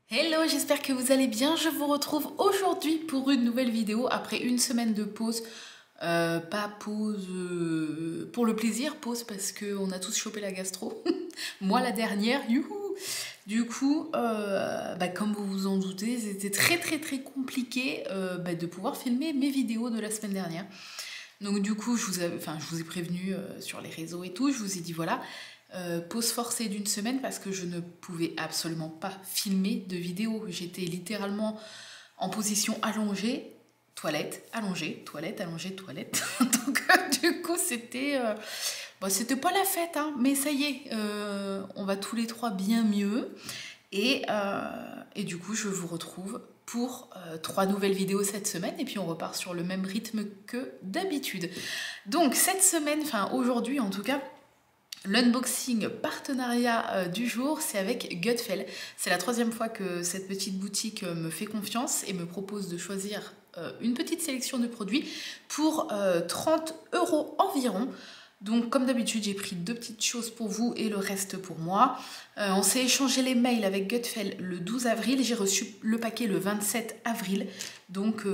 Hello, j'espère que vous allez bien. Je vous retrouve aujourd'hui pour une nouvelle vidéo après une semaine de pause. Pas pause pour le plaisir, pause parce qu'on a tous chopé la gastro. Moi la dernière, youhou. Du coup, comme vous vous en doutez, c'était très compliqué de pouvoir filmer mes vidéos de la semaine dernière. Donc du coup, je vous ai prévenu sur les réseaux et tout, je vous ai dit voilà, pause forcée d'une semaine parce que je ne pouvais absolument pas filmer de vidéo. J'étais littéralement en position allongée, toilette, allongée, toilette, allongée, toilette. Donc du coup, c'était pas la fête, hein, mais ça y est, on va tous les trois bien mieux. Et du coup, je vous retrouve pour 3 nouvelles vidéos cette semaine et puis on repart sur le même rythme que d'habitude. Donc cette semaine, enfin aujourd'hui en tout cas, l'unboxing partenariat du jour, c'est avec Gutfel. C'est la 3e fois que cette petite boutique me fait confiance et me propose de choisir une petite sélection de produits pour 30 € environ. Donc comme d'habitude, j'ai pris 2 petites choses pour vous et le reste pour moi. On s'est échangé les mails avec Gutfel le 12 avril. J'ai reçu le paquet le 27 avril. Donc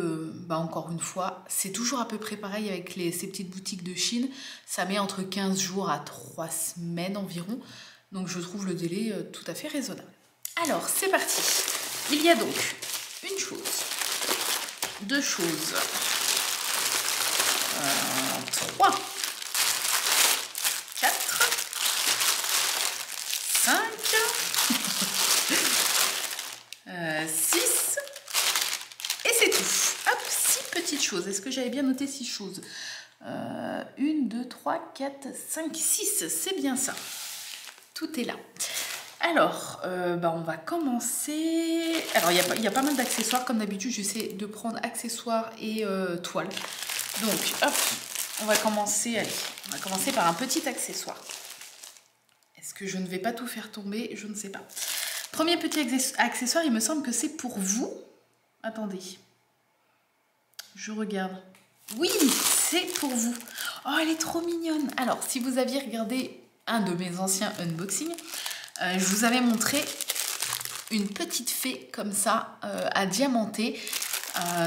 encore une fois, c'est toujours à peu près pareil avec ces petites boutiques de Chine. Ça met entre 15 jours à 3 semaines environ. Donc je trouve le délai tout à fait raisonnable. Alors c'est parti. Il y a donc une chose, 2 choses, 3, 4, 5, 6, et c'est tout. Hop, 6 petites choses. Est-ce que j'avais bien noté 6 choses? 1, 2, 3, 4, 5, 6, c'est bien ça. Tout est là. Alors, on va commencer. Alors, il y a pas mal d'accessoires. Comme d'habitude, j'essaie de prendre accessoires et toile. Donc, hop, on va commencer. Allez, on va commencer par un petit accessoire. Est-ce que je ne vais pas tout faire tomber? Je ne sais pas. Premier petit accessoire, il me semble que c'est pour vous. Attendez. Je regarde. Oui, c'est pour vous. Oh, elle est trop mignonne. Alors, si vous aviez regardé un de mes anciens unboxings, je vous avais montré une petite fée comme ça à diamanter.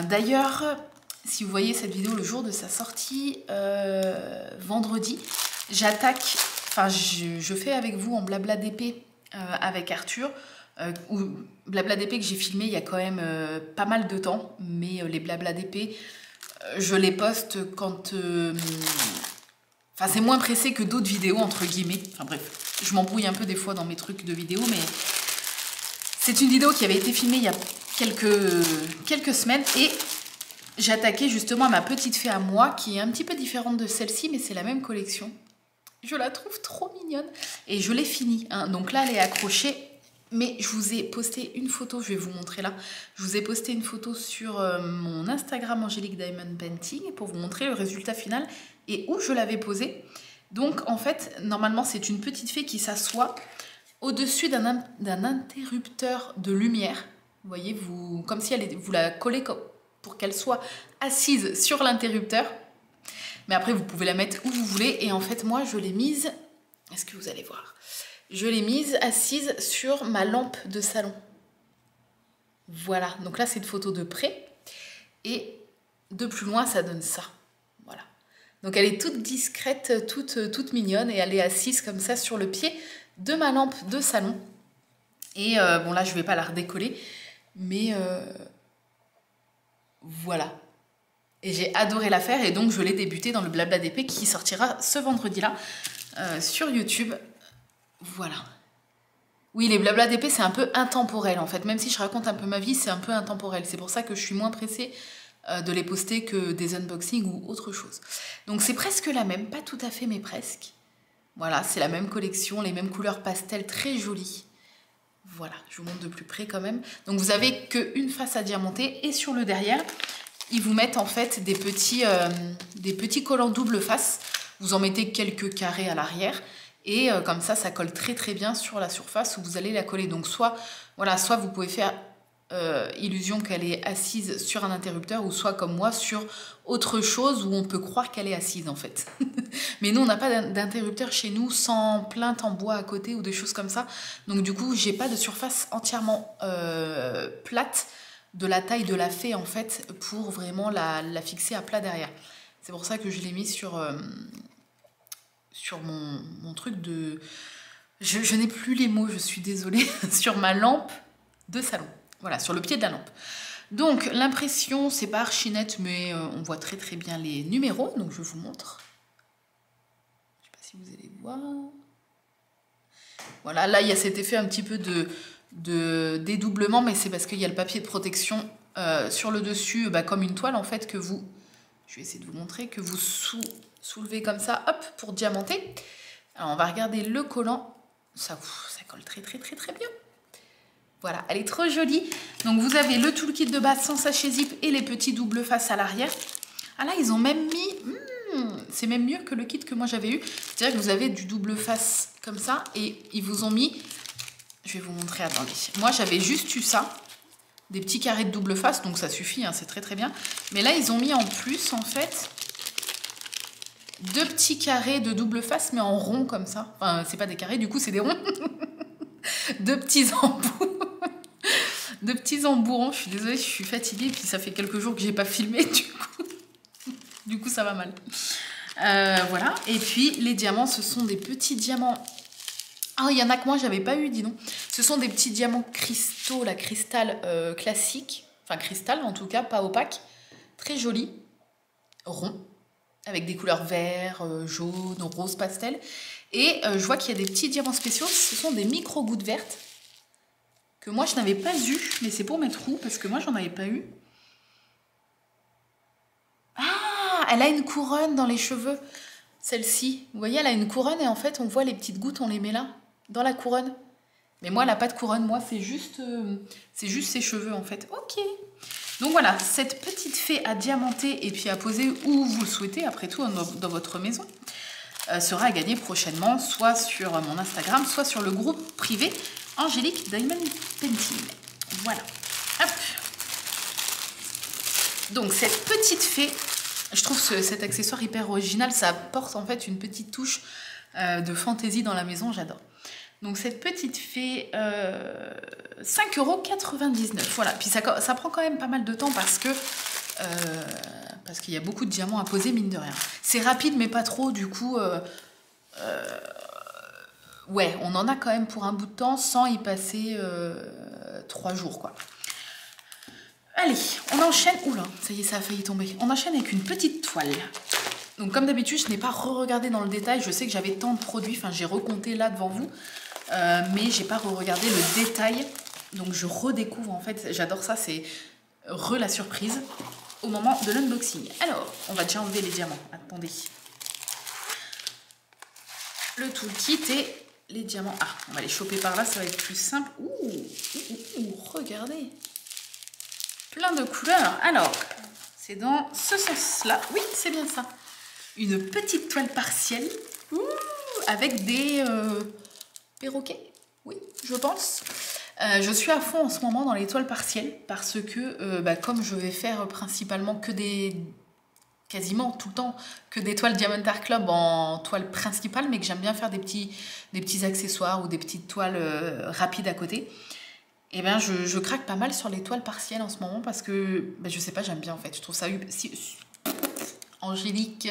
D'ailleurs, si vous voyez cette vidéo le jour de sa sortie, vendredi, je fais avec vous en blabla d'épée avec Arthur, ou blabla d'épée que j'ai filmé il y a quand même pas mal de temps, mais les blabla d'épée, je les poste quand... c'est moins pressé que d'autres vidéos, entre guillemets. Enfin bref, je m'embrouille un peu des fois dans mes trucs de vidéo, mais c'est une vidéo qui avait été filmée il y a quelques semaines et j'ai attaqué justement ma petite fée à moi, qui est un petit peu différente de celle-ci, mais c'est la même collection. Je la trouve trop mignonne et je l'ai finie, hein. Donc là, elle est accrochée. Mais je vous ai posté une photo, je vais vous montrer là. Je vous ai posté une photo sur mon Instagram Angélique Diamond Painting pour vous montrer le résultat final et où je l'avais posée. Donc en fait, normalement, c'est une petite fée qui s'assoit au-dessus d'un interrupteur de lumière. Vous voyez, comme si vous la collez pour qu'elle soit assise sur l'interrupteur. Mais après, vous pouvez la mettre où vous voulez. Et en fait, moi, je l'ai mise... Est-ce que vous allez voir ? Je l'ai mise assise sur ma lampe de salon. Voilà, donc là c'est une photo de près. Et de plus loin ça donne ça. Voilà. Donc elle est toute discrète, toute mignonne. Et elle est assise comme ça sur le pied de ma lampe de salon. Et là je vais pas la redécoller. Mais voilà. Et j'ai adoré la faire. Et donc je l'ai débutée dans le blabla d'épée qui sortira ce vendredi-là sur YouTube. Voilà. Oui, les blabla d'épée, c'est un peu intemporel en fait. Même si je raconte un peu ma vie, c'est un peu intemporel. C'est pour ça que je suis moins pressée de les poster que des unboxings ou autre chose. Donc c'est presque la même, pas tout à fait, mais presque. Voilà, c'est la même collection, les mêmes couleurs pastel, très jolies. Voilà, je vous montre de plus près quand même. Donc vous avez qu'une face à diamanter et sur le derrière, ils vous mettent en fait des petits collants double face. Vous en mettez quelques carrés à l'arrière. Et comme ça colle très bien sur la surface où vous allez la coller. Donc soit vous pouvez faire illusion qu'elle est assise sur un interrupteur ou soit comme moi sur autre chose où on peut croire qu'elle est assise en fait. Mais nous on n'a pas d'interrupteur chez nous sans plainte en bois à côté ou des choses comme ça. Donc du coup j'ai pas de surface entièrement plate de la taille de la fée en fait pour vraiment la fixer à plat derrière. C'est pour ça que je l'ai mis sur mon truc de... Je n'ai plus les mots, je suis désolée, sur ma lampe de salon. Voilà, sur le pied de la lampe. Donc, l'impression, c'est pas archi net, mais on voit très très bien les numéros. Donc, je vous montre. Je sais pas si vous allez voir. Voilà, là, il y a cet effet un petit peu de dédoublement, mais c'est parce qu'il y a le papier de protection sur le dessus, comme une toile, en fait, que vous... Je vais essayer de vous montrer, que vous soulevez comme ça, hop, pour diamanter. Alors, on va regarder le collant. Ça colle très très très très bien. Voilà, elle est trop jolie. Donc vous avez le toolkit de base sans sachet zip et les petits double face à l'arrière. Ah là, ils ont même mis... c'est même mieux que le kit que moi j'avais eu. C'est-à-dire que vous avez du double face comme ça et ils vous ont mis... Je vais vous montrer, attendez. Moi j'avais juste eu ça. Des petits carrés de double face, donc ça suffit, hein, c'est très très bien. Mais là, ils ont mis en plus, en fait, 2 petits carrés de double face, mais en rond comme ça. Enfin, c'est pas des carrés, du coup, c'est des ronds. 2 petits embouts. 2 petits embourrons. Je suis désolée, je suis fatiguée. Puis ça fait quelques jours que j'ai pas filmé, du coup, ça va mal. Voilà. Et puis, les diamants, ce sont des petits diamants. Ah, il y en a que moi, j'avais pas eu, dis donc. Ce sont des petits diamants cristaux, la cristal classique. Enfin, cristal, en tout cas, pas opaque. Très joli. Rond. Avec des couleurs vert, jaune, rose pastel. Et je vois qu'il y a des petits diamants spéciaux. Ce sont des micro-gouttes vertes. Que moi, je n'avais pas eu. Mais c'est pour mettre où? Parce que moi, j'en avais pas eu. Ah, elle a une couronne dans les cheveux. Celle-ci. Vous voyez, elle a une couronne. Et en fait, on voit les petites gouttes, on les met là. Dans la couronne. Mais moi, elle n'a pas de couronne. Moi, c'est juste ses cheveux, en fait. Ok. Donc voilà, cette petite fée à diamanter et puis à poser où vous le souhaitez, après tout, dans votre maison, sera à gagner prochainement, soit sur mon Instagram, soit sur le groupe privé Angélique Diamond Painting. Voilà. Hop. Donc cette petite fée, je trouve cet accessoire hyper original. Ça apporte en fait une petite touche de fantaisie dans la maison, j'adore. Donc cette petite fée, 5,99 €. Voilà, puis ça prend quand même pas mal de temps parce qu'il y a beaucoup de diamants à poser, mine de rien. C'est rapide, mais pas trop, du coup... ouais, on en a quand même pour un bout de temps sans y passer 3 jours, quoi. Allez, on enchaîne... Oula, ça y est, ça a failli tomber. On enchaîne avec une petite toile. Donc comme d'habitude, je n'ai pas re-regardé dans le détail. Je sais que j'avais tant de produits, enfin j'ai recompté là devant vous. Mais j'ai pas re-regardé le détail. Donc je redécouvre en fait. J'adore ça, c'est la surprise au moment de l'unboxing. Alors, on va déjà enlever les diamants. Attendez. Le toolkit et les diamants. Ah, on va les choper par là, ça va être plus simple. Ouh, regardez. Plein de couleurs. Alors, c'est dans ce sens-là. Oui, c'est bien ça. Une petite toile partielle. Ouh, avec des... perroquet, oui, je pense. Je suis à fond en ce moment dans les toiles partielles parce que, comme je vais faire principalement que quasiment tout le temps, que des toiles Diamond Art Club en toile principale, mais que j'aime bien faire des petits accessoires ou des petites toiles rapides à côté, et bien je craque pas mal sur les toiles partielles en ce moment parce que, je sais pas, j'aime bien en fait. Je trouve ça angélique,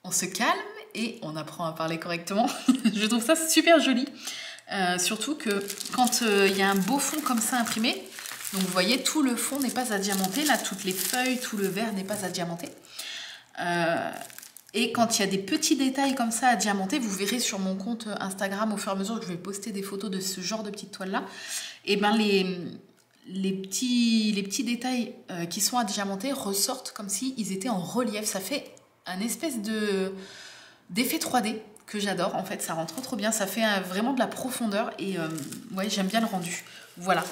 on se calme et on apprend à parler correctement. Je trouve ça super joli. Surtout que quand il y a un beau fond comme ça imprimé, donc vous voyez, tout le fond n'est pas à diamanter. Là, toutes les feuilles, tout le vert n'est pas à diamanter. Et quand il y a des petits détails comme ça à diamanter, vous verrez sur mon compte Instagram au fur et à mesure que je vais poster des photos de ce genre de petites toiles-là. Et ben les petits détails qui sont à diamanter ressortent comme s'ils étaient en relief. Ça fait un espèce d'effet 3D que j'adore. En fait, ça rend trop bien. Ça fait vraiment de la profondeur et ouais, j'aime bien le rendu. Voilà.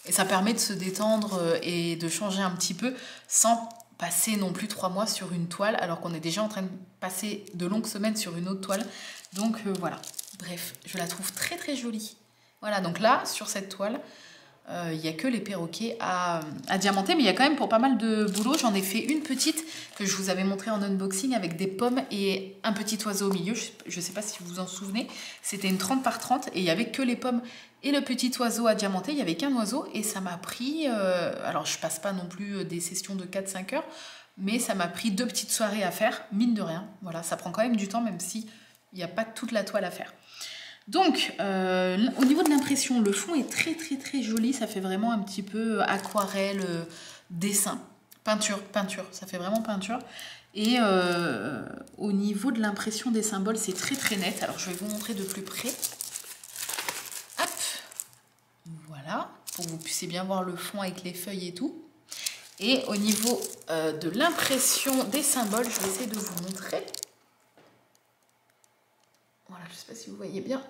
Et ça permet de se détendre et de changer un petit peu sans passer non plus 3 mois sur une toile alors qu'on est déjà en train de passer de longues semaines sur une autre toile. Donc voilà. Bref, je la trouve très jolie. Voilà, donc là, sur cette toile, Il n'y a que les perroquets à diamanter, mais il y a quand même pour pas mal de boulot. J'en ai fait une petite que je vous avais montré en unboxing avec des pommes et un petit oiseau au milieu. Je ne sais pas si vous vous en souvenez. C'était une 30 par 30 et il n'y avait que les pommes et le petit oiseau à diamanter. Il n'y avait qu'un oiseau et ça m'a pris... alors je passe pas non plus des sessions de 4-5 heures, mais ça m'a pris 2 petites soirées à faire, mine de rien. Voilà, ça prend quand même du temps même si il n'y a pas toute la toile à faire. Donc, au niveau de l'impression, le fond est très très très joli. Ça fait vraiment un petit peu aquarelle, dessin, peinture. Ça fait vraiment peinture. Et au niveau de l'impression des symboles, c'est très très net. Alors, je vais vous montrer de plus près. Hop, voilà, pour que vous puissiez bien voir le fond avec les feuilles et tout. Et au niveau de l'impression des symboles, je vais essayer de vous montrer. Voilà, je ne sais pas si vous voyez bien.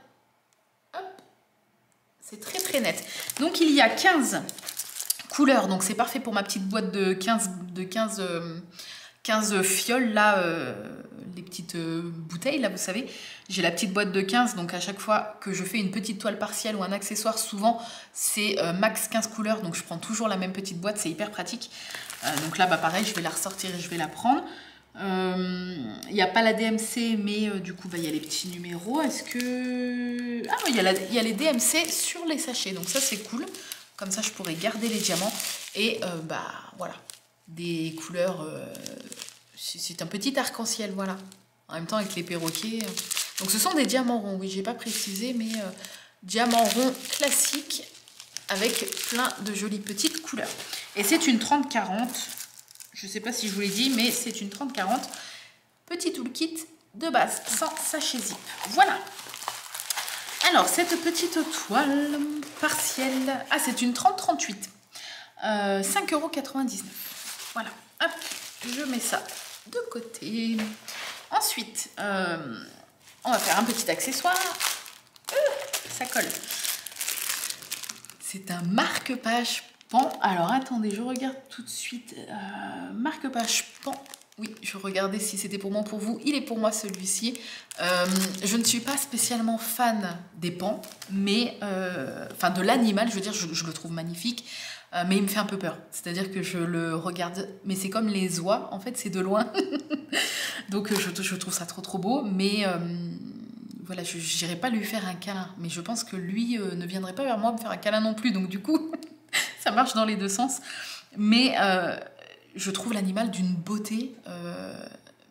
Hop, c'est très très net. Donc il y a 15 couleurs, donc c'est parfait pour ma petite boîte de 15 fioles, là, les petites bouteilles, là, vous savez. J'ai la petite boîte de 15, donc à chaque fois que je fais une petite toile partielle ou un accessoire, souvent c'est max 15 couleurs, donc je prends toujours la même petite boîte, c'est hyper pratique. Donc là, bah, pareil, je vais la ressortir et je vais la prendre. Il n'y a pas la DMC, mais du coup, bah, y a les petits numéros. Est-ce que... Ah, il y a les DMC sur les sachets, donc ça, c'est cool. Comme ça, je pourrais garder les diamants. Et bah, voilà, des couleurs... c'est un petit arc-en-ciel, voilà. En même temps, avec les perroquets. Donc, ce sont des diamants ronds, oui, j'ai pas précisé, mais diamants ronds classiques avec plein de jolies petites couleurs. Et c'est une 30-40. Je ne sais pas si je vous l'ai dit, mais c'est une 30-40. Petit toolkit de base, sans sachet zip. Voilà. Alors, cette petite toile partielle... Ah, c'est une 30-38. 5,99 €. Voilà. Hop, je mets ça de côté. Ensuite, on va faire un petit accessoire. Ça colle. C'est un marque-page pan. Alors, attendez, je regarde tout de suite. Marque-page pan. Oui, je regardais si c'était pour moi ou pour vous. Il est pour moi, celui-ci. Je ne suis pas spécialement fan des pans, mais... Enfin, de l'animal, je veux dire, je le trouve magnifique. Mais il me fait un peu peur. C'est-à-dire que je le regarde... Mais c'est comme les oies, en fait, c'est de loin. Donc, je trouve ça trop beau. Mais... voilà, je n'irai pas lui faire un câlin. Mais je pense que lui ne viendrait pas vers moi me faire un câlin non plus. Donc, du coup... Ça marche dans les deux sens. Mais je trouve l'animal d'une beauté.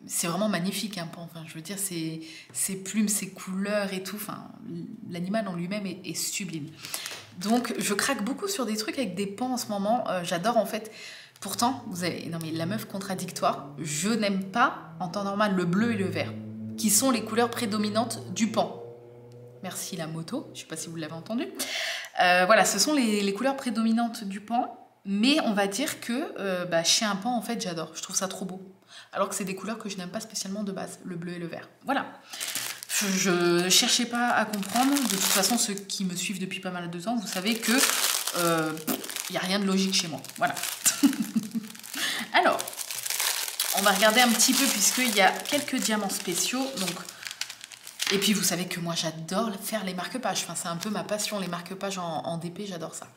C'est vraiment magnifique, un pan. Enfin, je veux dire, ses plumes, ses couleurs et tout. Enfin, l'animal en lui-même est sublime. Donc, je craque beaucoup sur des trucs avec des pans en ce moment. J'adore, en fait. Pourtant, vous avez... Non, mais la meuf contradictoire. Je n'aime pas, en temps normal, le bleu et le vert, qui sont les couleurs prédominantes du pan. Merci la moto. Je ne sais pas si vous l'avez entendu. Voilà, ce sont les couleurs prédominantes du pan, mais on va dire que chez un pan, en fait, j'adore. Je trouve ça trop beau. Alors que c'est des couleurs que je n'aime pas spécialement de base, le bleu et le vert. Voilà. Je ne cherchais pas à comprendre. De toute façon, ceux qui me suivent depuis pas mal de temps, vous savez que y a rien de logique chez moi. Voilà. Alors, on va regarder un petit peu, puisqu'il y a quelques diamants spéciaux. Donc... Et puis, vous savez que moi, j'adore faire les marque-pages. Enfin, c'est un peu ma passion, les marque-pages en DP, j'adore ça.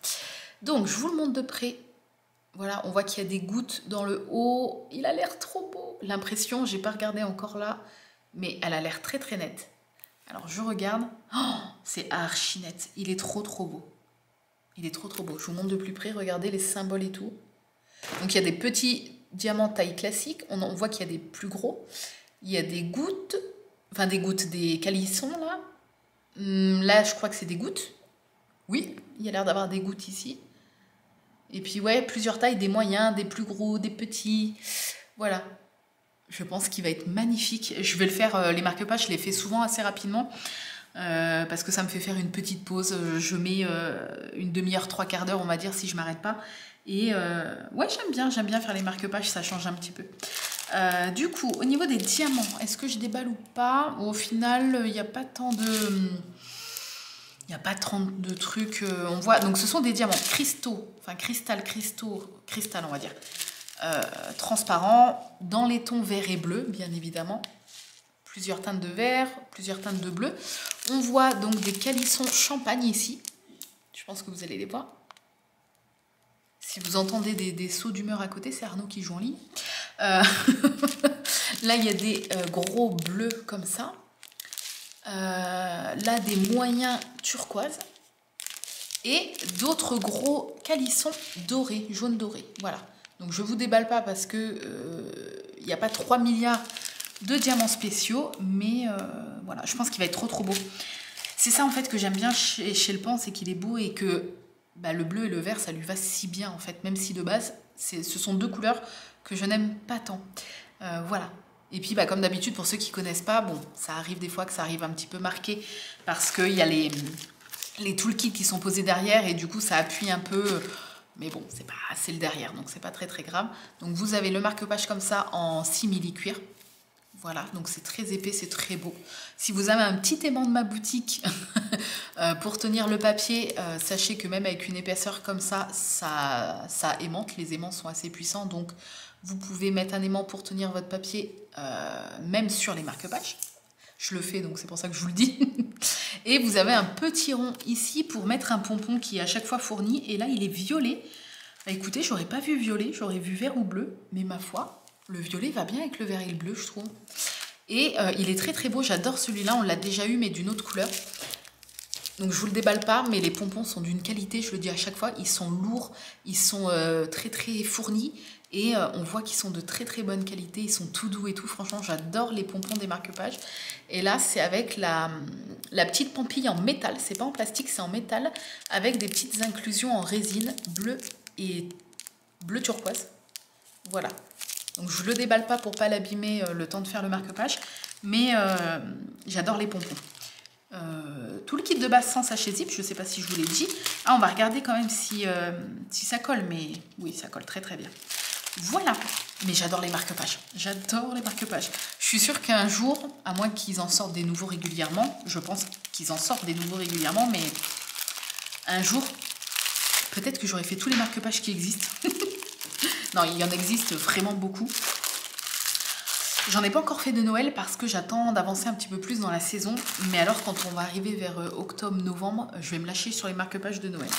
Donc, je vous le montre de près. Voilà, on voit qu'il y a des gouttes dans le haut. Il a l'air trop beau. L'impression, j'ai pas regardé encore là, mais elle a l'air très nette. Alors, je regarde. Oh, c'est archi net. Il est trop beau. Il est trop beau. Je vous montre de plus près. Regardez les symboles et tout. Donc, il y a des petits diamants taille classique. On voit qu'il y a des plus gros. Il y a des gouttes... Enfin, des calissons, là. Là, je crois que c'est des gouttes. Oui, il y a l'air d'avoir des gouttes ici. Et puis, ouais, plusieurs tailles, des moyens, des plus gros, des petits. Voilà. Je pense qu'il va être magnifique. Je vais le faire, les marque-pages, je les fais souvent assez rapidement. Parce que ça me fait faire une petite pause. Je mets une demi-heure, 3/4 d'heure, on va dire, si je m'arrête pas. Et ouais, j'aime bien faire les marque-pages, ça change un petit peu. Du coup, au niveau des diamants, est-ce que je déballe ou pas? Au final, il n'y a pas tant de... Il n'y a pas tant de trucs. On voit... Donc, ce sont des diamants cristaux. Enfin, cristal, on va dire. Transparents, dans les tons vert et bleu, bien évidemment. Plusieurs teintes de vert, plusieurs teintes de bleu. On voit donc des calissons champagne ici. Je pense que vous allez les voir. Si vous entendez des sauts d'humeur à côté, c'est Arnaud qui joue en ligne. Là, il y a des gros bleus comme ça. Là, des moyens turquoise. Et d'autres gros calissons dorés, jaune doré. Voilà. Donc, je ne vous déballe pas parce que il n'y a pas 3 milliards de diamants spéciaux. Mais voilà, je pense qu'il va être trop beau. C'est ça, en fait, que j'aime bien chez Le Pan, c'est qu'il est beau et que bah, le bleu et le vert, ça lui va si bien, en fait. Même si, de base, ce sont deux couleurs que je n'aime pas tant. Voilà. Et puis, bah, comme d'habitude, pour ceux qui ne connaissent pas, bon, ça arrive des fois que ça arrive un petit peu marqué parce qu'il y a les toolkits qui sont posés derrière et du coup, ça appuie un peu. Mais bon, c'est le derrière, donc c'est pas très très grave. Donc, vous avez le marque-page comme ça en simili-cuir. Voilà, donc c'est très épais, c'est très beau. Si vous avez un petit aimant de ma boutique pour tenir le papier, sachez que même avec une épaisseur comme ça, ça aimante. Les aimants sont assez puissants, donc vous pouvez mettre un aimant pour tenir votre papier, même sur les marque-pages. Je le fais, donc c'est pour ça que je vous le dis. Et vous avez un petit rond ici pour mettre un pompon qui est à chaque fois fourni. Et là, il est violet. Bah, écoutez, j'aurais pas vu violet, j'aurais vu vert ou bleu, mais ma foi... Le violet va bien avec le vert et le bleu, je trouve. Et il est très très beau. J'adore celui-là. On l'a déjà eu, mais d'une autre couleur. Donc je vous le déballe pas, mais les pompons sont d'une qualité, je le dis à chaque fois. Ils sont lourds, ils sont très très fournis. Et on voit qu'ils sont de très très bonne qualité. Ils sont tout doux et tout. Franchement, j'adore les pompons des marque-pages. Et là, c'est avec la petite pampille en métal. C'est pas en plastique, c'est en métal. Avec des petites inclusions en résine bleu et bleu turquoise. Voilà. Donc je ne le déballe pas pour ne pas l'abîmer le temps de faire le marque-page, mais j'adore les pompons. Tout le kit de base sans sachet zip, je ne sais pas si je vous l'ai dit. Ah, on va regarder quand même si ça colle, mais oui, ça colle très très bien. Voilà, mais j'adore les marque-pages. J'adore les marque-pages. Je suis sûre qu'un jour, à moins qu'ils en sortent des nouveaux régulièrement, je pense qu'ils en sortent des nouveaux régulièrement, mais un jour, peut-être que j'aurai fait tous les marque-pages qui existent. Non, il y en existe vraiment beaucoup. J'en ai pas encore fait de Noël parce que j'attends d'avancer un petit peu plus dans la saison. Mais alors, quand on va arriver vers octobre-novembre, je vais me lâcher sur les marque-pages de Noël.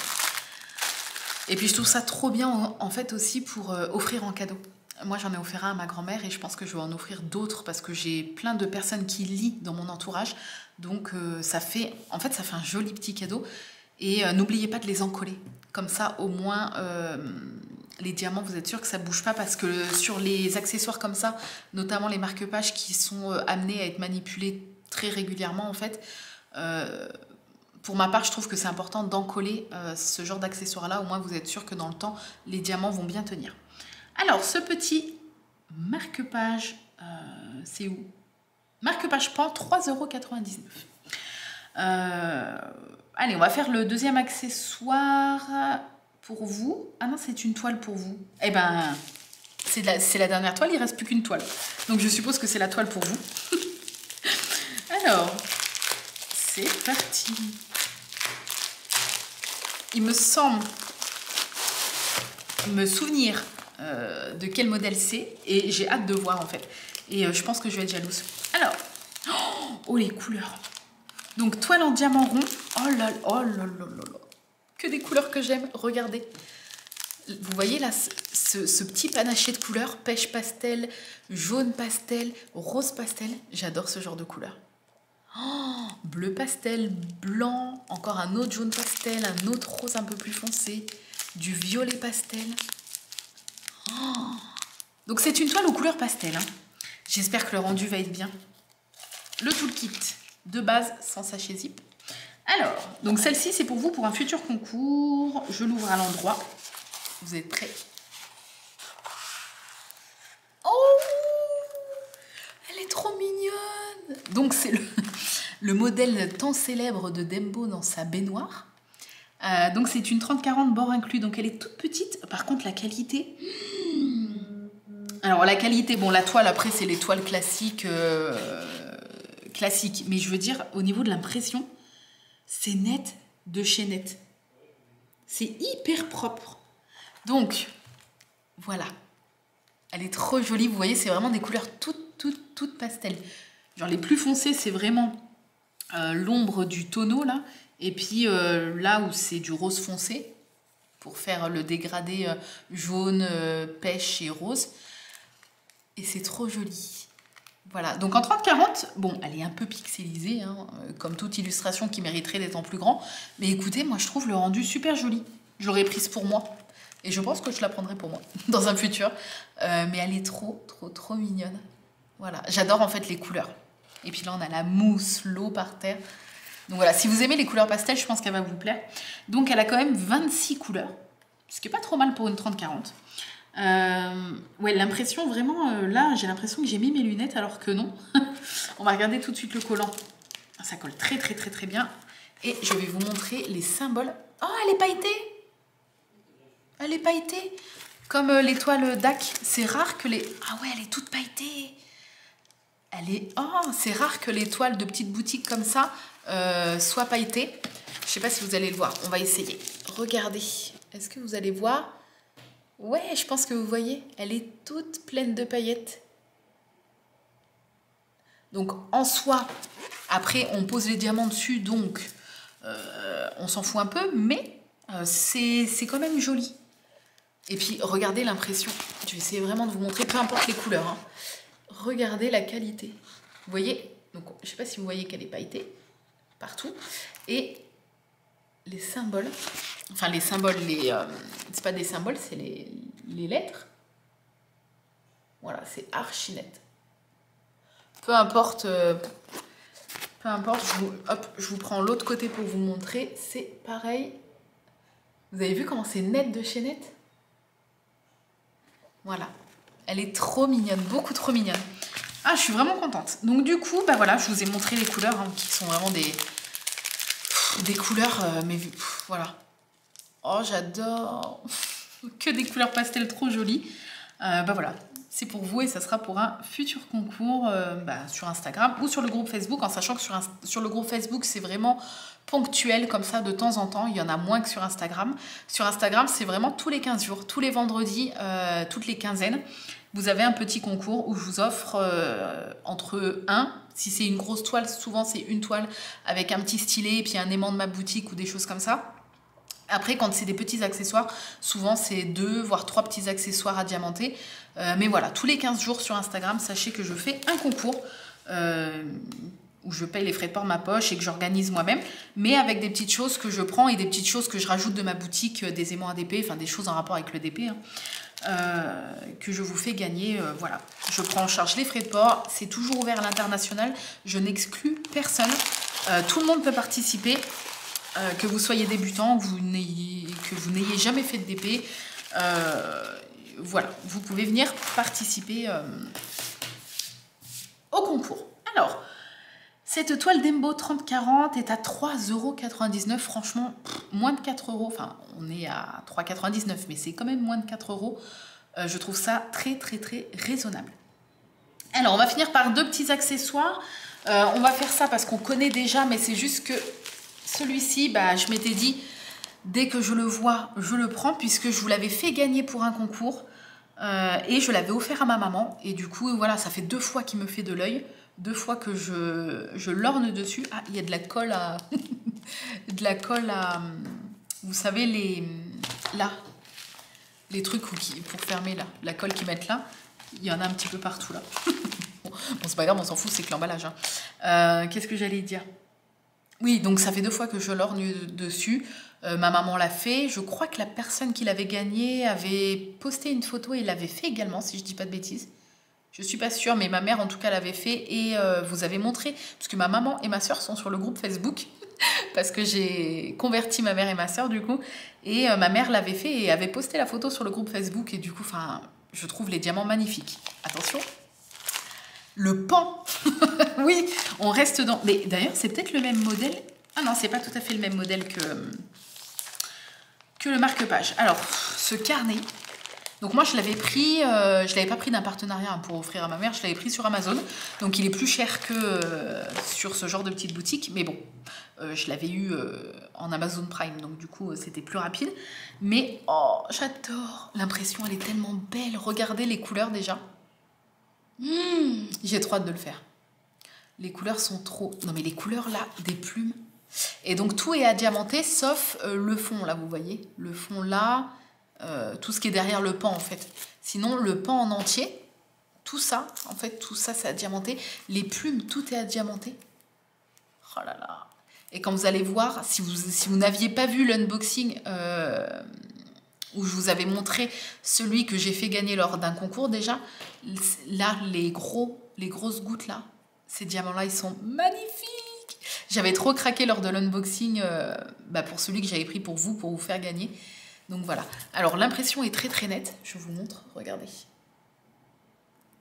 Et puis, je trouve ça trop bien, en fait, aussi pour offrir en cadeau. Moi, j'en ai offert un à ma grand-mère et je pense que je vais en offrir d'autres parce que j'ai plein de personnes qui lisent dans mon entourage. Donc, ça fait un joli petit cadeau. Et n'oubliez pas de les encoller. Comme ça, au moins... les diamants, vous êtes sûr que ça ne bouge pas parce que sur les accessoires comme ça, notamment les marque-pages qui sont amenés à être manipulés très régulièrement en fait, pour ma part, je trouve que c'est important d'encoller ce genre d'accessoires-là. Au moins, vous êtes sûr que dans le temps, les diamants vont bien tenir. Alors, ce petit marque-page, c'est où? Marque-page Pan, 3,99 €. Allez, on va faire le deuxième accessoire... Pour vous. Ah non, c'est une toile pour vous. Eh ben, c'est la dernière toile, il ne reste plus qu'une toile. Donc je suppose que c'est la toile pour vous. Alors, c'est parti. Il me semble me souvenir de quel modèle c'est. Et j'ai hâte de voir en fait. Et je pense que je vais être jalouse. Alors, oh les couleurs. Donc toile en diamant rond. Oh là là, oh là là là là. Que des couleurs que j'aime, regardez. Vous voyez là, ce petit panaché de couleurs, pêche pastel, jaune pastel, rose pastel. J'adore ce genre de couleurs. Oh, bleu pastel, blanc, encore un autre jaune pastel, un autre rose un peu plus foncé, du violet pastel. Oh. Donc c'est une toile aux couleurs pastel. Hein. J'espère que le rendu va être bien. Le toolkit de base sans sachet zip. Alors, donc celle-ci, c'est pour vous, pour un futur concours. Je l'ouvre à l'endroit. Vous êtes prêts? Oh! Elle est trop mignonne! Donc, c'est le modèle tant célèbre de Dembo dans sa baignoire. Donc, c'est une 30-40 bord inclus. Donc, elle est toute petite. Par contre, la qualité... Alors, la qualité, bon, la toile, après, c'est les toiles classiques. Classiques. Mais je veux dire, au niveau de l'impression... C'est net de chez net. C'est hyper propre. Donc, voilà. Elle est trop jolie. Vous voyez, c'est vraiment des couleurs toutes pastel. Genre les plus foncées, c'est vraiment l'ombre du tonneau, là. Et puis là où c'est du rose foncé, pour faire le dégradé jaune, pêche et rose. Et c'est trop joli. Voilà, donc en 30-40, bon, elle est un peu pixelisée, hein, comme toute illustration qui mériterait d'être en plus grand. Mais écoutez, moi je trouve le rendu super joli. Je l'aurais prise pour moi. Et je pense que je la prendrai pour moi dans un futur. Mais elle est trop mignonne. Voilà, j'adore en fait les couleurs. Et puis là, on a la mousse, l'eau par terre. Donc voilà, si vous aimez les couleurs pastel, je pense qu'elle va vous plaire. Donc elle a quand même 26 couleurs, ce qui est pas trop mal pour une 30-40. Ouais, l'impression vraiment, là, j'ai l'impression que j'ai mis mes lunettes alors que non. On va regarder tout de suite le collant. Ça colle très bien. Et je vais vous montrer les symboles. Oh, elle est pailletée! Elle est pailletée! Comme l'étoile DAC, c'est rare que les... Ah ouais, elle est toute pailletée! Elle est... Oh, c'est rare que l'étoile de petite boutique comme ça soit pailletée. Je sais pas si vous allez le voir. On va essayer. Regardez. Est-ce que vous allez voir? Ouais, je pense que vous voyez. Elle est toute pleine de paillettes. Donc, en soi, après, on pose les diamants dessus. Donc, on s'en fout un peu. Mais c'est quand même joli. Et puis, regardez l'impression. Je vais essayer vraiment de vous montrer, peu importe les couleurs. Hein. Regardez la qualité. Vous voyez? Donc, je ne sais pas si vous voyez qu'elle est pailletée partout. Et les symboles, enfin les symboles, c'est pas des symboles, c'est les lettres. Voilà, c'est archi net. Peu importe, je vous prends l'autre côté pour vous montrer. C'est pareil. Vous avez vu comment c'est net de chez net? Voilà. Elle est trop mignonne, beaucoup trop mignonne. Ah, je suis vraiment contente. Donc du coup, bah voilà, je vous ai montré les couleurs hein, qui sont vraiment des couleurs, mais voilà. Oh, j'adore. Que des couleurs pastel trop jolies. Bah voilà, c'est pour vous et ça sera pour un futur concours sur Instagram ou sur le groupe Facebook, en sachant que sur le groupe Facebook, c'est vraiment ponctuel comme ça de temps en temps. Il y en a moins que sur Instagram. Sur Instagram, c'est vraiment tous les 15 jours, tous les vendredis, toutes les quinzaines. Vous avez un petit concours où je vous offre entre si c'est une grosse toile, souvent c'est une toile avec un petit stylet et puis un aimant de ma boutique ou des choses comme ça. Après, quand c'est des petits accessoires, souvent c'est 2 voire 3 petits accessoires à diamanter. Mais voilà, tous les 15 jours sur Instagram, sachez que je fais un concours où je paye les frais de port de ma poche et que j'organise moi-même, mais avec des petites choses que je prends et des petites choses que je rajoute de ma boutique, des aimants ADP, enfin des choses en rapport avec le DP, que je vous fais gagner. Voilà, je prends en charge les frais de port, c'est toujours ouvert à l'international, je n'exclus personne, tout le monde peut participer. Que vous soyez débutant, que vous n'ayez jamais fait de DP, voilà, vous pouvez venir participer au concours. Alors, cette toile Dembo 30-40 est à 3,99 €. Franchement, moins de 4 €. Enfin, on est à 3,99 €, mais c'est quand même moins de 4 €. Je trouve ça très raisonnable. Alors, on va finir par 2 petits accessoires. On va faire ça parce qu'on connaît déjà, mais c'est juste que celui-ci, je m'étais dit, dès que je le vois, je le prends, puisque je vous l'avais fait gagner pour un concours et je l'avais offert à ma maman. Et du coup, voilà, ça fait 2 fois qu'il me fait de l'œil, 2 fois que je l'orne dessus. Ah, il y a de la colle à... de la colle à... Vous savez, les trucs pour fermer, là, la colle qu'ils mettent là, il y en a un petit peu partout, là. Bon, c'est pas grave, on s'en fout, c'est que l'emballage. Hein. Qu'est-ce que j'allais dire ? Oui, donc ça fait 2 fois que je lorgne dessus. Ma maman l'a fait. Je crois que la personne qui l'avait gagné avait posté une photo et l'avait fait également, si je dis pas de bêtises. Je suis pas sûre, mais ma mère en tout cas l'avait fait et vous avez montré, parce que ma maman et ma soeur sont sur le groupe Facebook, parce que j'ai converti ma mère et ma soeur du coup, et ma mère l'avait fait et avait posté la photo sur le groupe Facebook et du coup, je trouve les diamants magnifiques. Attention. Le pan. Oui, on reste dans... Mais d'ailleurs, c'est peut-être le même modèle. Ah non, c'est pas tout à fait le même modèle que le marque-page. Alors, ce carnet... Donc moi, je l'avais pris... je l'avais pas pris d'un partenariat pour offrir à ma mère. Je l'avais pris sur Amazon. Donc, il est plus cher que sur ce genre de petite boutique. Mais bon, je l'avais eu en Amazon Prime. Donc, du coup, c'était plus rapide. Mais, oh, j'adore. L'impression, elle est tellement belle. Regardez les couleurs déjà. J'ai trop hâte de le faire. Les couleurs sont trop... Non mais les couleurs là, des plumes, Et donc tout est adiamanté sauf le fond là, vous voyez. Le fond là, tout ce qui est derrière le pan en fait. Sinon le pan en entier, tout ça, en fait tout ça c'est adiamanté. Les plumes, tout est adiamanté. Oh là là. Et quand vous allez voir, si vous n'aviez pas vu l'unboxing où je vous avais montré celui que j'ai fait gagner lors d'un concours déjà, là les grosses gouttes là, ces diamants là ils sont magnifiques. J'avais trop craqué lors de l'unboxing pour celui que j'avais pris pour vous faire gagner. Donc voilà. Alors l'impression est très très nette. Je vous montre, regardez. Je ne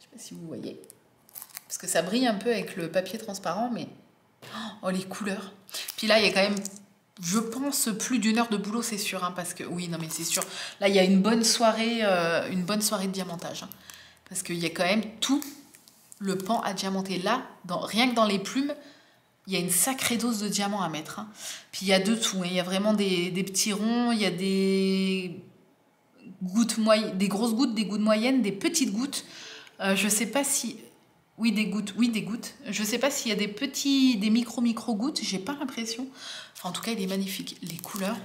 sais pas si vous voyez. Parce que ça brille un peu avec le papier transparent, mais... Oh, les couleurs. Puis là, il y a quand même, je pense, plus d'1 heure de boulot, c'est sûr. Hein, parce que, oui, non mais c'est sûr. Là, il y a une bonne soirée de diamantage. Hein, parce qu'il y a quand même tout le pan à diamanter. Là, rien que dans les plumes, il y a une sacrée dose de diamants à mettre. Hein. Puis il y a de tout. Hein. Il y a vraiment des petits ronds, il y a des gouttes moyennes, des grosses gouttes, des gouttes moyennes, des petites gouttes. Je sais pas si... Oui, des gouttes. Je sais pas s'il y a des micro gouttes, j'ai pas l'impression. Enfin, en tout cas, il est magnifique. Les couleurs,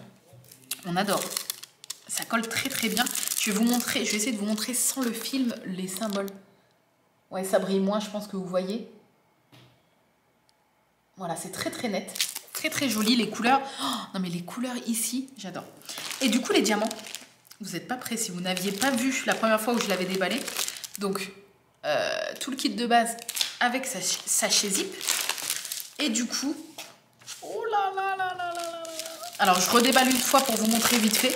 on adore. Ça colle très très bien. Je vais essayer de vous montrer sans le film les symboles. Ouais, ça brille moins, je pense que vous voyez. Voilà, c'est très très net. Très très joli, les couleurs. Oh, non mais les couleurs ici, j'adore. Et du coup, les diamants, vous n'êtes pas prêts si vous n'aviez pas vu la première fois où je l'avais déballé. Donc... tout le kit de base avec sa sachet zip et du coup oh là là là là là là. Alors je redéballe une fois pour vous montrer vite fait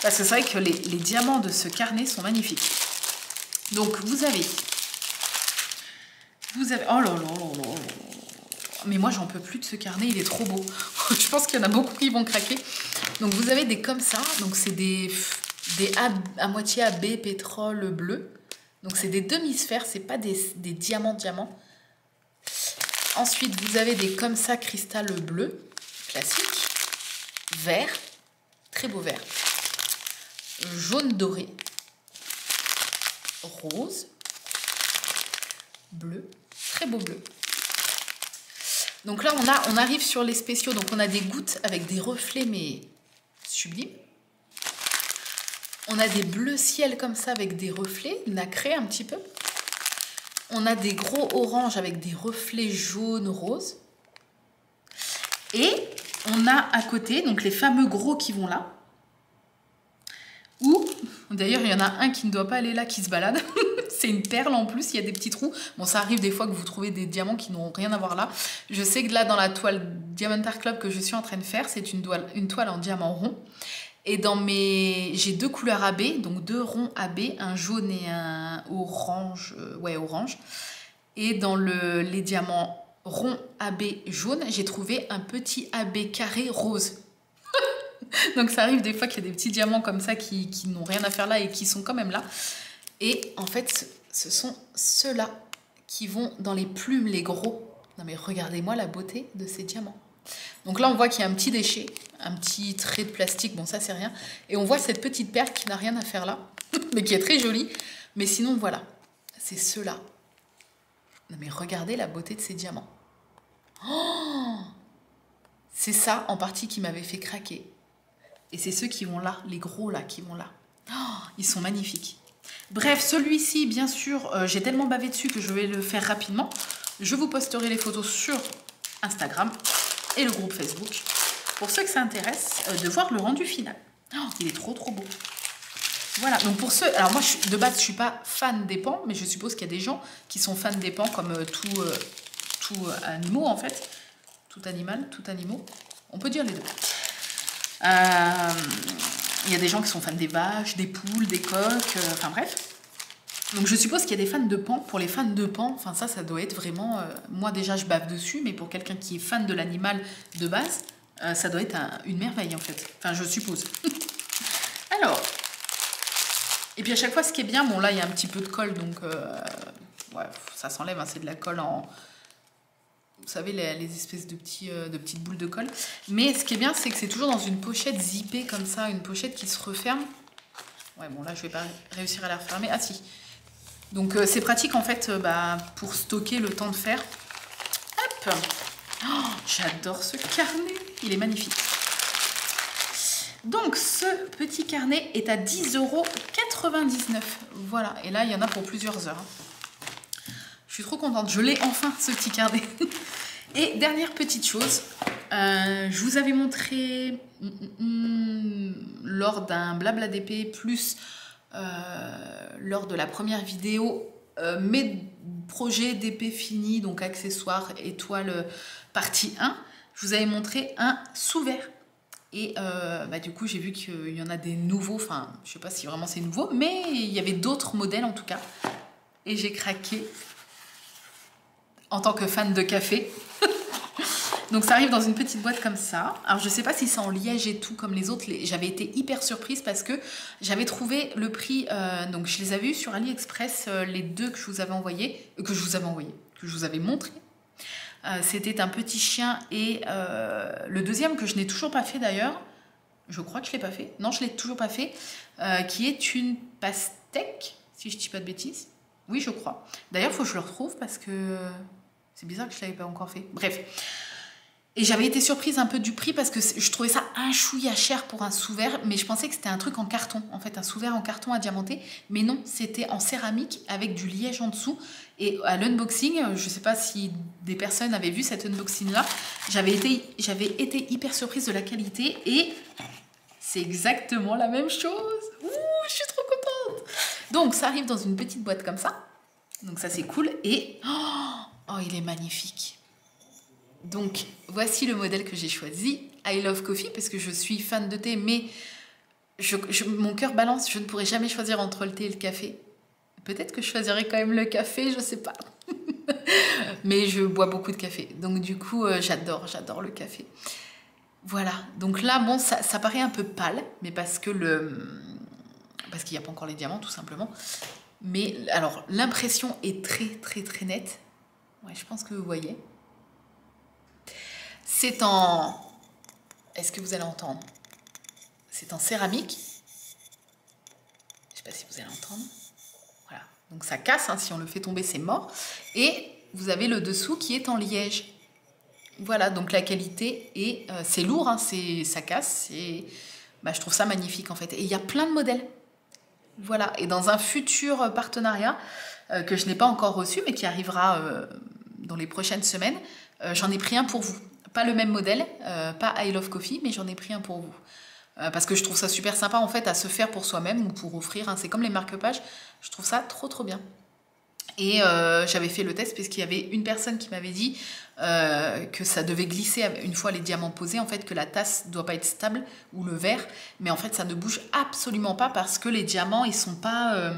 parce que c'est vrai que les diamants de ce carnet sont magnifiques. Donc vous avez oh là là là là là. Mais moi j'en peux plus de ce carnet, il est trop beau. Je pense qu'il y en a beaucoup qui vont craquer. Donc vous avez des comme ça, donc c'est des à moitié AB pétrole bleu. Donc c'est des demi-sphères, c'est pas des diamants. Ensuite, vous avez des comme ça cristal bleu, classique, vert, très beau vert, jaune doré, rose, bleu, très beau bleu. Donc là, on arrive sur les spéciaux, donc on a des gouttes avec des reflets mais sublimes. On a des bleus ciel comme ça avec des reflets nacrés un petit peu. On a des gros oranges avec des reflets jaunes, roses. Et on a à côté, donc les fameux gros qui vont là. Ou, d'ailleurs, il y en a un qui ne doit pas aller là, qui se balade. C'est une perle en plus, il y a des petits trous. Bon, ça arrive des fois que vous trouvez des diamants qui n'ont rien à voir là. Je sais que là, dans la toile Diamond Art Club que je suis en train de faire, c'est une toile en diamant rond. Et j'ai 2 couleurs AB, donc 2 ronds AB, un jaune et un orange, orange. Et dans les diamants ronds AB jaune, j'ai trouvé un petit AB carré rose. Donc ça arrive des fois qu'il y a des petits diamants comme ça qui n'ont rien à faire là et qui sont quand même là. Et en fait, ce sont ceux-là qui vont dans les plumes, les gros. Non mais regardez-moi la beauté de ces diamants. Donc là, on voit qu'il y a un petit déchet, un petit trait de plastique, bon ça c'est rien. Et on voit cette petite perle qui n'a rien à faire là, mais qui est très jolie. Mais sinon, voilà, c'est ceux-là. Non mais regardez la beauté de ces diamants. Oh, c'est ça en partie qui m'avait fait craquer. Et c'est ceux qui vont là, les gros là, qui vont là. Oh, ils sont magnifiques. Bref, celui-ci, bien sûr, j'ai tellement bavé dessus que je vais le faire rapidement. Je vous posterai les photos sur Instagram et le groupe Facebook pour ceux que ça intéresse de voir le rendu final. Oh, il est trop trop beau. Voilà, donc pour ceux... Alors moi, de base, je ne suis pas fan des pans, mais je suppose qu'il y a des gens qui sont fans des pans comme tout animaux, en fait. Tout animal, tout animaux. On peut dire les deux. Il y a des gens qui sont fans des vaches, des poules, des coqs, enfin bref. Donc je suppose qu'il y a des fans de pan. Pour les fans de pan, enfin ça doit être vraiment... moi déjà je bave dessus, mais pour quelqu'un qui est fan de l'animal de base, ça doit être une merveille en fait. Enfin je suppose. Alors, et puis à chaque fois ce qui est bien, bon là il y a un petit peu de colle, donc ouais, ça s'enlève, hein, c'est de la colle en... Vous savez, les espèces de petites boules de colle. Mais ce qui est bien, c'est que c'est toujours dans une pochette zippée comme ça, une pochette qui se referme. Ouais, bon là je vais pas réussir à la refermer. Ah si. Donc c'est pratique en fait pour stocker le temps de faire. Hop. Oh, j'adore ce carnet, il est magnifique. Donc ce petit carnet est à 10,99 €. Voilà, et là il y en a pour plusieurs heures. Je suis trop contente, je l'ai enfin ce petit carnet. Et dernière petite chose, je vous avais montré lors d'un blabla d'épée plus lors de la première vidéo mes projets d'épée finis, donc accessoires, étoiles partie 1, je vous avais montré un sous-vert. Et du coup j'ai vu qu'il y en a des nouveaux, enfin je sais pas si vraiment c'est nouveau, mais il y avait d'autres modèles en tout cas. Et j'ai craqué en tant que fan de café. Donc ça arrive dans une petite boîte comme ça. Alors je sais pas si c'est en liège et tout comme les autres. J'avais été hyper surprise parce que j'avais trouvé le prix. Donc je les avais vus sur AliExpress, les deux que je vous avais envoyés, que je vous avais montré. C'était un petit chien et le deuxième que je n'ai toujours pas fait d'ailleurs. Je crois que je l'ai pas fait. Non, je l'ai toujours pas fait. Qui est une pastèque, si je dis pas de bêtises. Oui, je crois. D'ailleurs, il faut que je le retrouve parce que c'est bizarre que je l'avais pas encore fait. Bref. Et j'avais été surprise un peu du prix parce que je trouvais ça un chouïa cher pour un sous-verre, mais je pensais que c'était un truc en carton, en fait, un sous-verre en carton à diamanter, mais non, c'était en céramique avec du liège en dessous. Et à l'unboxing, je sais pas si des personnes avaient vu cet unboxing-là, j'avais été hyper surprise de la qualité et c'est exactement la même chose. Ouh, je suis trop contente. Donc, ça arrive dans une petite boîte comme ça, donc ça c'est cool et oh, il est magnifique. Donc, voici le modèle que j'ai choisi. I love coffee, parce que je suis fan de thé, mais mon cœur balance. Je ne pourrais jamais choisir entre le thé et le café. Peut-être que je choisirais quand même le café, je sais pas. Mais je bois beaucoup de café. Donc, du coup, j'adore le café. Voilà. Donc là, bon, ça paraît un peu pâle, mais parce qu'il n'y a pas encore les diamants, tout simplement. Mais, alors, l'impression est très, très, très nette. Ouais, je pense que vous voyez. C'est en... Est-ce que vous allez entendre? C'est en céramique. Je ne sais pas si vous allez entendre. Voilà. Donc ça casse, hein, si on le fait tomber, c'est mort. Et vous avez le dessous qui est en liège. Voilà, donc la qualité est... c'est lourd, hein, ça casse. Je trouve ça magnifique en fait. Et il y a plein de modèles. Voilà. Et dans un futur partenariat que je n'ai pas encore reçu, mais qui arrivera dans les prochaines semaines, j'en ai pris un pour vous. Pas le même modèle, pas I Love Coffee, mais j'en ai pris un pour vous. Parce que je trouve ça super sympa en fait à se faire pour soi-même ou pour offrir. Hein. C'est comme les marque-pages, je trouve ça trop trop bien. Et j'avais fait le test parce qu'il y avait une personne qui m'avait dit que ça devait glisser une fois les diamants posés, en fait que la tasse ne doit pas être stable ou le verre, mais en fait ça ne bouge absolument pas parce que les diamants ils sont pas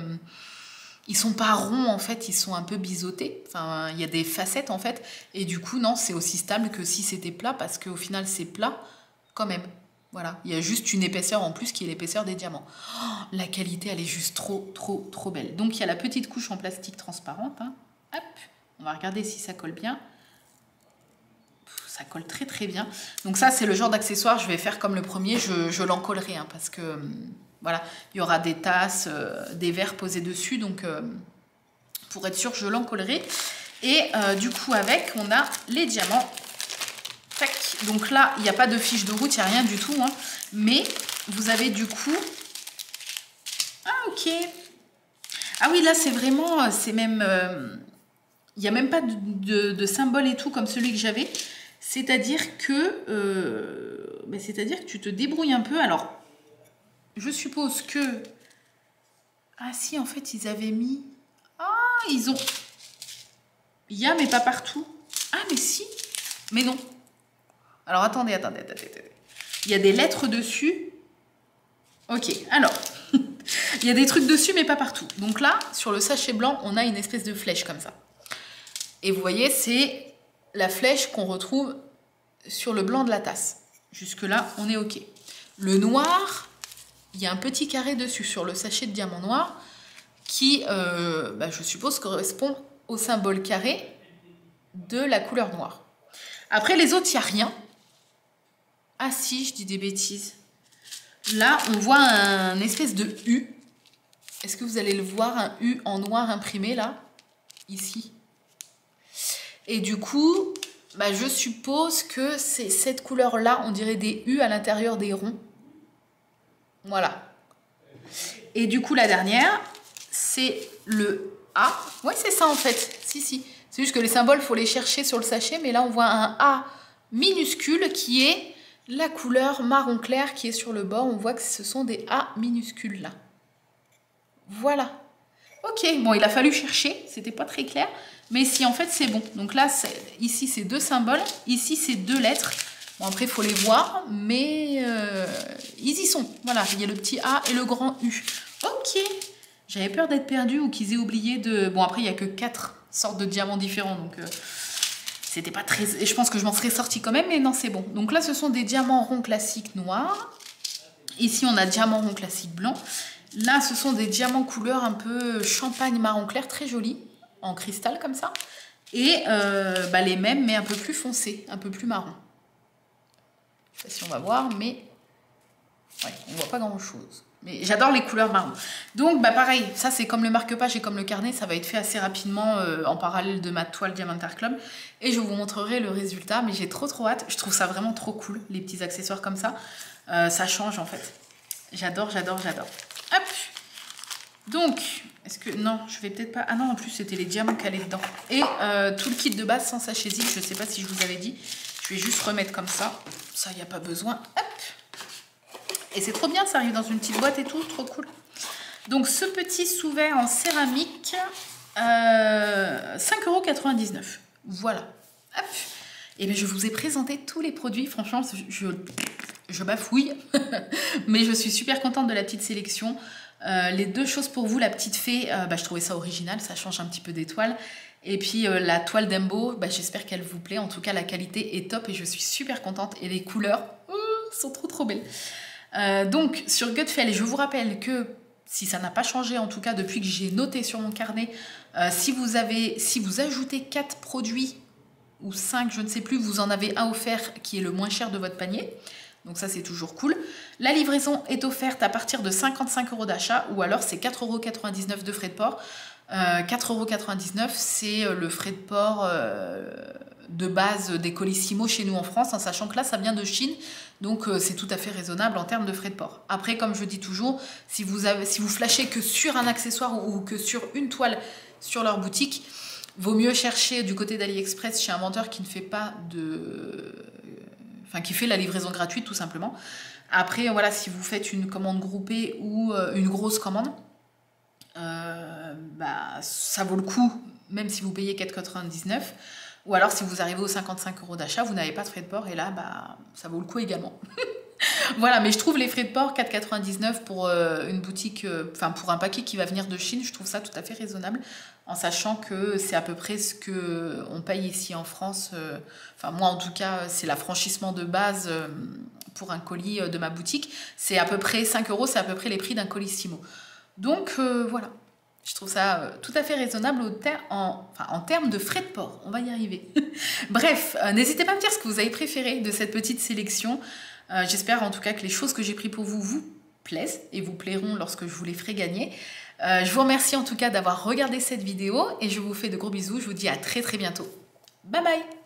ronds en fait, ils sont un peu biseautés. Enfin, il y a des facettes en fait. Et du coup, non, c'est aussi stable que si c'était plat parce qu'au final, c'est plat quand même. Voilà, il y a juste une épaisseur en plus qui est l'épaisseur des diamants. Oh, la qualité, elle est juste trop, trop, trop belle. Donc, il y a la petite couche en plastique transparente. Hein. Hop, on va regarder si ça colle bien. Ça colle très, très bien. Donc ça, c'est le genre d'accessoire. Je vais faire comme le premier, je l'encollerai hein, parce que... Voilà, il y aura des tasses, des verres posés dessus, donc pour être sûr, je l'encollerai. Et du coup, avec, on a les diamants. Tac. Donc là, il n'y a pas de fiche de route, il n'y a rien du tout. Hein, mais vous avez du coup... Ah, ok. Ah oui, là, c'est vraiment... c'est même... il n'y a même pas de symbole et tout comme celui que j'avais. C'est-à-dire que... c'est-à-dire que tu te débrouilles un peu. Alors... Je suppose que... Ah si, en fait, ils avaient mis... Ah, ils ont... Il y a, mais pas partout. Ah, mais si. Mais non. Alors, attendez. Il y a des lettres dessus. Ok, alors... Il y a des trucs dessus, mais pas partout. Donc là, sur le sachet blanc, on a une espèce de flèche comme ça. Et vous voyez, c'est la flèche qu'on retrouve sur le blanc de la tasse. Jusque-là, on est ok. Le noir... Il y a un petit carré dessus sur le sachet de diamant noir qui, je suppose, correspond au symbole carré de la couleur noire. Après, les autres, il n'y a rien. Ah si, je dis des bêtises. Là, on voit un espèce de U. Est-ce que vous allez le voir, un U en noir imprimé, là? Ici. Et du coup, bah, je suppose que c'est cette couleur-là, on dirait des U à l'intérieur des ronds. Voilà. Et du coup, la dernière, c'est le A. Ouais, c'est ça en fait. Si. C'est juste que les symboles, il faut les chercher sur le sachet. Mais là, on voit un A minuscule qui est la couleur marron clair qui est sur le bord. On voit que ce sont des A minuscules là. Voilà. Ok, bon, il a fallu chercher. C'était pas très clair. Mais ici, en fait, c'est bon. Donc là, ici, c'est 2 symboles. Ici, c'est 2 lettres. Bon, après, il faut les voir. Mais ils y sont. Voilà, il y a le petit A et le grand U. Ok. J'avais peur d'être perdue ou qu'ils aient oublié de... Bon, après, il n'y a que 4 sortes de diamants différents. Donc, c'était pas très... Et je pense que je m'en serais sortie quand même. Mais non, c'est bon. Donc là, ce sont des diamants ronds classiques noirs. Ici, on a diamant rond classique blanc. Là, ce sont des diamants couleur un peu champagne marron clair. Très jolis. En cristal comme ça. Et bah, les mêmes, mais un peu plus foncés. Un peu plus marron. Je sais pas si on va voir, mais... Ouais, on voit pas grand-chose. Mais j'adore les couleurs marron. Donc, bah pareil, ça c'est comme le marque-page et comme le carnet, ça va être fait assez rapidement en parallèle de ma toile Diamantar Club. Et je vous montrerai le résultat, mais j'ai trop hâte. Je trouve ça vraiment trop cool, les petits accessoires comme ça. Ça change en fait. J'adore. Hop. Donc, est-ce que... Non, je vais peut-être pas... Ah non, en plus c'était les diamants calés dedans. Et tout le kit de base sans sachet zip, je sais pas si je vous avais dit. Je vais juste remettre comme ça. Ça, il n'y a pas besoin. Hop. Et c'est trop bien, ça arrive dans une petite boîte et tout, trop cool. Donc ce petit sous-verre en céramique, 5,99 €. Voilà. Hop. Et bien je vous ai présenté tous les produits. Franchement, je bafouille. Mais je suis super contente de la petite sélection. Les 2 choses pour vous, la petite fée, je trouvais ça original, ça change un petit peu des toiles. Et puis la toile d'Embo, j'espère qu'elle vous plaît. En tout cas, la qualité est top et je suis super contente. Et les couleurs sont trop belles. Donc sur Gutfeld, je vous rappelle que si ça n'a pas changé, en tout cas depuis que j'ai noté sur mon carnet, si vous ajoutez 4 produits ou 5, je ne sais plus, vous en avez un offert qui est le moins cher de votre panier. Donc ça c'est toujours cool. La livraison est offerte à partir de 55 € d'achat ou alors c'est 4,99 € de frais de port. 4,99 € c'est le frais de port de base des Colissimo chez nous en France, en sachant que là ça vient de Chine, donc c'est tout à fait raisonnable en termes de frais de port. Après, comme je dis toujours, si vous flashez que sur un accessoire ou que sur une toile sur leur boutique, vaut mieux chercher du côté d'AliExpress chez un vendeur qui ne fait pas qui fait la livraison gratuite tout simplement. Après, voilà, si vous faites une commande groupée ou une grosse commande, ça vaut le coup, même si vous payez 4,99 €. Ou alors, si vous arrivez aux 55 € d'achat, vous n'avez pas de frais de port et là, ça vaut le coup également. Voilà, mais je trouve les frais de port 4,99 € pour une boutique, pour un paquet qui va venir de Chine, je trouve ça tout à fait raisonnable, en sachant que c'est à peu près ce qu'on paye ici en France. Moi, en tout cas, c'est l'affranchissement de base pour un colis de ma boutique. C'est à peu près 5 €, c'est à peu près les prix d'un Colissimo. Donc, voilà. Je trouve ça tout à fait raisonnable en termes de frais de port. On va y arriver. Bref, n'hésitez pas à me dire ce que vous avez préféré de cette petite sélection. J'espère en tout cas que les choses que j'ai prises pour vous vous plaisent et vous plairont lorsque je vous les ferai gagner. Je vous remercie en tout cas d'avoir regardé cette vidéo et je vous fais de gros bisous. Je vous dis à très bientôt. Bye bye!